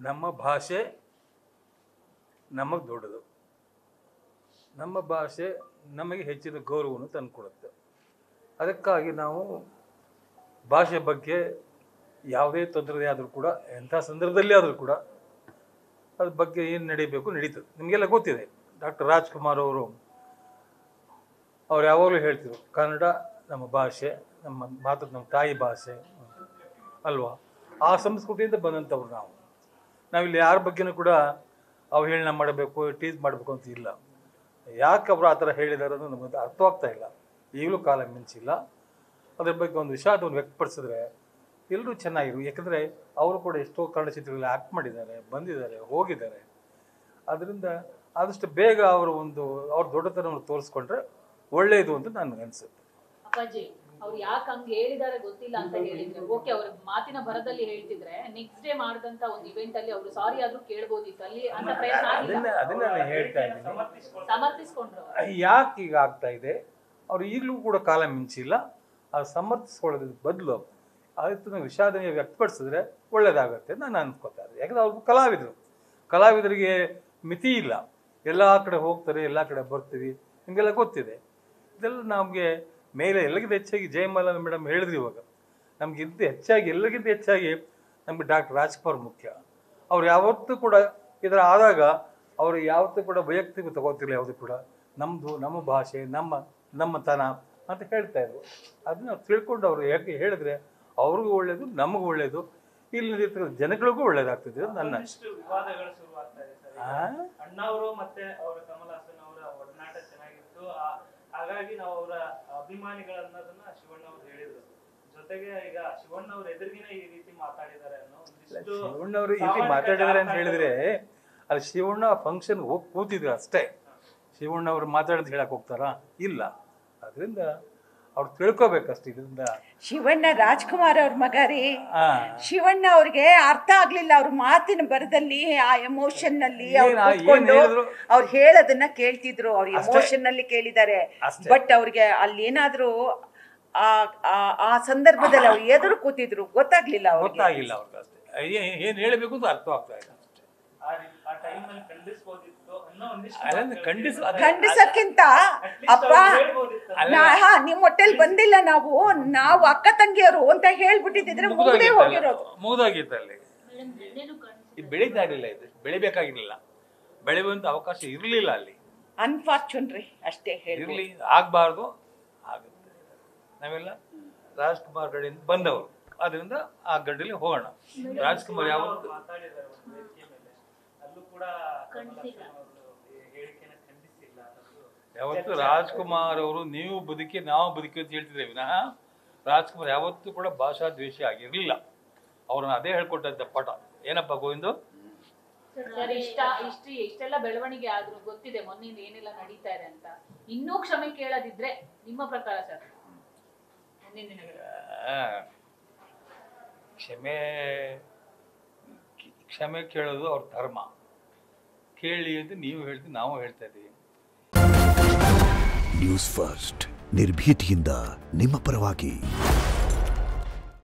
ನಮ್ಮ ಭಾಷೆ ನಮಗೆ ದೊಡ್ಡದು. ನಮ್ಮ ಭಾಷೆ ನಮಗೆ ಹೆಚ್ಚಿನ ಗೌರವವನ್ನು ತಂದುಕೊಡುತ್ತೆ. ಅದಕ್ಕಾಗಿ ನಾವು ಭಾಷೆ ಬಗ್ಗೆ ಯಾವುದೇ ತೊಂದರೆ ಆದರೂ ಕೂಡ, ಎಂಥ ಸಂದರ್ಭದಲ್ಲಿ ಆದರೂ ಕೂಡ ಅದ್ರ ಬಗ್ಗೆ ಏನು ನಡೀಬೇಕು ನಡೀತದೆ. ನಿಮಗೆಲ್ಲ ಗೊತ್ತಿದೆ. ಡಾಕ್ಟರ್ ರಾಜ್ಕುಮಾರ್ ಅವರು ಯಾವಾಗಲೂ ಹೇಳ್ತಿದ್ರು, ಕನ್ನಡ ನಮ್ಮ ಭಾಷೆ, ನಮ್ಮ ಮಾತು, ನಮ್ಮ ತಾಯಿ ಭಾಷೆ ಅಲ್ವಾ. ಆ ಸಂಸ್ಕೃತಿಯಿಂದ ಬಂದಂಥವ್ರು ನಾವಿಲ್ಲಿ ಯಾರ ಬಗ್ಗೆನೂ ಕೂಡ ಅವಹೇಳನ ಮಾಡಬೇಕು, ಟೀಸ್ ಮಾಡಬೇಕು ಅಂತ ಇಲ್ಲ. ಯಾಕೆ ಅವರು ಆ ಥರ ಹೇಳಿದ್ದಾರೆ ಅನ್ನೋದು ನಮಗೆ ಅರ್ಥವಾಗ್ತಾ ಇಲ್ಲ. ಈಗಲೂ ಕಾಲ ಮಿಂಚಿಲ್ಲ. ಅದ್ರ ಬಗ್ಗೆ ಒಂದು ವಿಷಾದವನ್ನು ವ್ಯಕ್ತಪಡಿಸಿದ್ರೆ ಎಲ್ಲರೂ ಚೆನ್ನಾಗಿರು. ಯಾಕಂದರೆ ಅವರು ಕೂಡ ಎಷ್ಟೋ ಕನ್ನಡ ಚಿತ್ರಗಳಲ್ಲಿ ಆ್ಯಕ್ಟ್ ಮಾಡಿದ್ದಾರೆ, ಬಂದಿದ್ದಾರೆ, ಹೋಗಿದ್ದಾರೆ. ಅದರಿಂದ ಆದಷ್ಟು ಬೇಗ ಅವರು ಅವ್ರ ದೊಡ್ಡತನವನ್ನು ತೋರಿಸ್ಕೊಂಡ್ರೆ ಒಳ್ಳೆಯದು ಅಂತ ನನಗೆ ಅನಿಸುತ್ತೆ. ಅಪ್ಪಾಜಿ ಅವ್ರು ಯಾಕೆ ಹಂಗೆ ಹೇಳಿದ್ದಾರೆ ಗೊತ್ತಿಲ್ಲ ಅಂತ ಹೇಳಿದ್ರೆ ಓಕೆ, ಅವ್ರ ಮಾತಿನ ಭರದಲ್ಲಿ ಹೇಳ್ತಿದ್ರೆ ನೆಕ್ಸ್ಟ್ ಡೇ ಮಾಡಿದಂತ ಒಂದು ಇವೆಂಟ್ ಅಲ್ಲಿ ಅವರು ಸಾರಿ ಆದ್ರೂ ಕೇಳ್ಬೋದಿತ್ತು. ಅಲ್ಲಿ ಅಂತ ಪ್ರಯತ್ನ ಅದನ್ನ ನಾನು ಹೇಳ್ತಾ ಇದ್ದೀನಿ. ಸಮರ್ಥಿಸ್ಕೊಂಡ್ರು. ಯಾಕೆ ಈಗ ಆಗ್ತಾ ಇದೆ? ಅವ್ರು ಈಗಲೂ ಕೂಡ ಕಾಲ ಮಿಂಚಿಲ್ಲ. ಅದು ಸಮರ್ಥಿಸ್ಕೊಳ್ಳೋದ್ರ ಬದಲು ಅದನ್ನು ವಿಷಾದನೆ ವ್ಯಕ್ತಪಡಿಸಿದ್ರೆ ಒಳ್ಳೇದಾಗತ್ತೆ ನಾನು ಅನ್ಕೋತಾ ಇದ್ದೆ. ಯಾಕಂದ್ರೆ ಅವ್ರು ಕಲಾವಿದರಿಗೆ ಮಿತಿ ಇಲ್ಲ. ಎಲ್ಲ ಕಡೆ ಹೋಗ್ತಾರೆ, ಎಲ್ಲ ಕಡೆ ಬರ್ತೀವಿ, ನಿಮಗೆಲ್ಲ ಗೊತ್ತಿದೆ. ಇದೆಲ್ಲ ನಮಗೆ ಮೇಲೆ ಎಲ್ಲಕ್ಕಿಂತ ಹೆಚ್ಚಾಗಿ ಜಯಮಾಲಾ ಮೇಡಮ್ ಹೇಳಿದ್ರು. ಇವಾಗ ನಮಗಿಂತ ಹೆಚ್ಚಾಗಿ ಎಲ್ಲರಿಗಿಂತ ಹೆಚ್ಚಾಗಿ ನಮಗೆ ಡಾಕ್ಟರ್ ರಾಜ್ಕುಮಾರ್ ಮುಖ್ಯ. ಅವ್ರು ಯಾವತ್ತೂ ಕೂಡ ಇದರ ಆದಾಗ ಅವರು ಯಾವತ್ತೂ ಕೂಡ ವೈಯಕ್ತಿಕ ತಗೋತಿಲ್ಲ. ಯಾವುದು ಕೂಡ ನಮ್ಮದು, ನಮ್ಮ ಭಾಷೆ, ನಮ್ಮತನ ಅಂತ ಹೇಳ್ತಾ ಇದ್ರು. ಅದನ್ನ ತಿಳ್ಕೊಂಡು ಅವರು ಯಾಕೆ ಹೇಳಿದ್ರೆ ಅವ್ರಿಗೂ ಒಳ್ಳೇದು, ನಮಗೂ ಒಳ್ಳೇದು, ಇಲ್ಲಿ ಜನಗಳಿಗೂ ಒಳ್ಳೇದಾಗ್ತದೆ. ನನ್ನ ಅಣ್ಣವರು ಮತ್ತೆ ಅವರ ಕಮಲ್ ಹಾಸನ್ ಅವರ ಒಡನಾಟ ಚೆನ್ನಾಗಿತ್ತು. ಹಾಗಾಗಿ ನಾವು ಅವರ ಅಭಿಮಾನಿಗಳನ್ನೋದನ್ನ ಶಿವಣ್ಣ ಅವ್ರು ಹೇಳಿದ್ರು. ಜೊತೆಗೆ ಈಗ ಶಿವಣ್ಣ ಅವ್ರ ಎದುರಿಗಿನ ಈ ರೀತಿ ಮಾತಾಡಿದ್ದಾರೆ ಅನ್ನೋ ಶಿವಣ್ಣ ಅವರು ಈ ರೀತಿ ಮಾತಾಡಿದಾರೆ ಅಂತ ಹೇಳಿದ್ರೆ ಅಲ್ಲಿ ಶಿವಣ್ಣ ಫಂಕ್ಷನ್ ಹೋಗಿ ಕೂತಿದ್ರು ಅಷ್ಟೇ. ಶಿವಣ್ಣ ಅವರು ಮಾತಾಡೋದು ಹೇಳಕ್ ಹೋಗ್ತಾರಾ? ಇಲ್ಲ. ಅದರಿಂದ ಅವ್ರು ತಿಳ್ಕೊಬೇಕಷ್ಟೇ. ಇದರಿಂದ ಶಿವಣ್ಣ ರಾಜ್ಕುಮಾರ್ ಅವ್ರ ಮಗ ರೀ. ಶಿವಣ್ಣ ಅವ್ರಿಗೆ ಅರ್ಥ ಆಗ್ಲಿಲ್ಲ ಅವ್ರ ಮಾತಿನ ಬರದಲ್ಲಿ, ಆ ಎಮೋಷನ್ ನಲ್ಲಿ ಅವ್ರು ಹೇಳೋದನ್ನ ಕೇಳ್ತಿದ್ರು. ಅವ್ರ ಎಮೋಷನ್ ನಲ್ಲಿ ಕೇಳಿದ್ದಾರೆ. ಬಟ್ ಅವ್ರಿಗೆ ಅಲ್ಲಿ ಏನಾದ್ರು ಆ ಸಂದರ್ಭದಲ್ಲಿ ಅವ್ರು ಎದುರು ಕೂತಿದ್ರು, ಗೊತ್ತಾಗ್ಲಿಲ್ಲ ಅವ್ರಿಗೆ ಏನ್ ಹೇಳಬೇಕು ಅಂತ ಅರ್ಥ ಆಗ್ತಾ ಇಲ್ಲ. ಖಂಡಿಸಕ್ಕಿಂತ ಅಪ್ಪ ನಿಮ್ ಹೊಟ್ಟೆಲ್ ಬಂದಿಲ್ಲ, ನಾವು ಅಕ್ಕ ತಂಗಿಯರು ಅಂತ ಹೇಳ್ಬಿಟ್ಟಿದ್ರೆ ಮುಗಿದೋಗಿತ್ತು. ಅಲ್ಲಿ ಇದು ಬೆಳೀತಾ ಇರಲಿಲ್ಲ, ಇದು ಬೆಳಿಬೇಕಾಗಿರ್ಲಿಲ್ಲ, ಬೆಳೆಯುವಂತ ಅವಕಾಶ ಇರ್ಲಿಲ್ಲ ಅಲ್ಲಿ. ಅನ್ಫಾರ್ಚುನ್ರಿ ಅಷ್ಟೇ ಇರ್ಲಿ, ಆಗ್ಬಾರ್ದು, ಆಗುತ್ತೆ. ನಾವೆಲ್ಲ ರಾಜ್ಕುಮಾರ್ ಗಡಿಯಿಂದ ಬಂದವರು, ಅದರಿಂದ ಆ ಗಡ್ಡಲ್ಲಿ ಹೋಗೋಣ. ರಾಜ್ಕುಮಾರ್ ಯಾವತ್ತು ರಾಜ್ಕುಮಾರ್ ಅವರು ನೀವು ಬದುಕಿ ನಾವು ಬದುಕಿ ಅಂತ ಹೇಳ್ತಿದ್ದೇವೆ ವಿನಃ ರಾಜ್ಕುಮಾರ್ ಯಾವತ್ತೂ ಕೂಡ ಭಾಷಾ ದ್ವೇಷಿ ಆಗಿರ್ಲಿಲ್ಲ. ಅವ್ರನ್ನ ಅದೇ ಹೇಳ್ಕೊಟ್ಟಂತ ಪಾಠ. ಏನಪ್ಪ ಗೋವಿಂದು? ಇಷ್ಟೆಲ್ಲ ಬೆಳವಣಿಗೆ ಆದ್ರೂ ಗೊತ್ತಿದೆ ಮೊನ್ನೆಯಿಂದ ಏನೆಲ್ಲ ನಡೀತಾ ಇದೆ ಅಂತ. ಇನ್ನೂ ಕ್ಷಮೆ ಕೇಳದಿದ್ರೆ ನಿಮ್ಮ ಪ್ರಕಾರ ಸರ್ ಮುಂದಿನ ದಿನಗಳು? ಕ್ಷಮೆ ಕೇಳೋದು ಅವ್ರ ಧರ್ಮ. ಕೇಳಿ ಅಂತ ನೀವು ಹೇಳ್ತೀವಿ, ನಾವು ಹೇಳ್ತಾ ಇದ್ದೀವಿ. ನ್ಯೂಸ್ ಫಸ್ಟ್, ನಿರ್ಭೀತಿಯಿಂದ ನಿಮ್ಮ ಪರವಾಗಿ.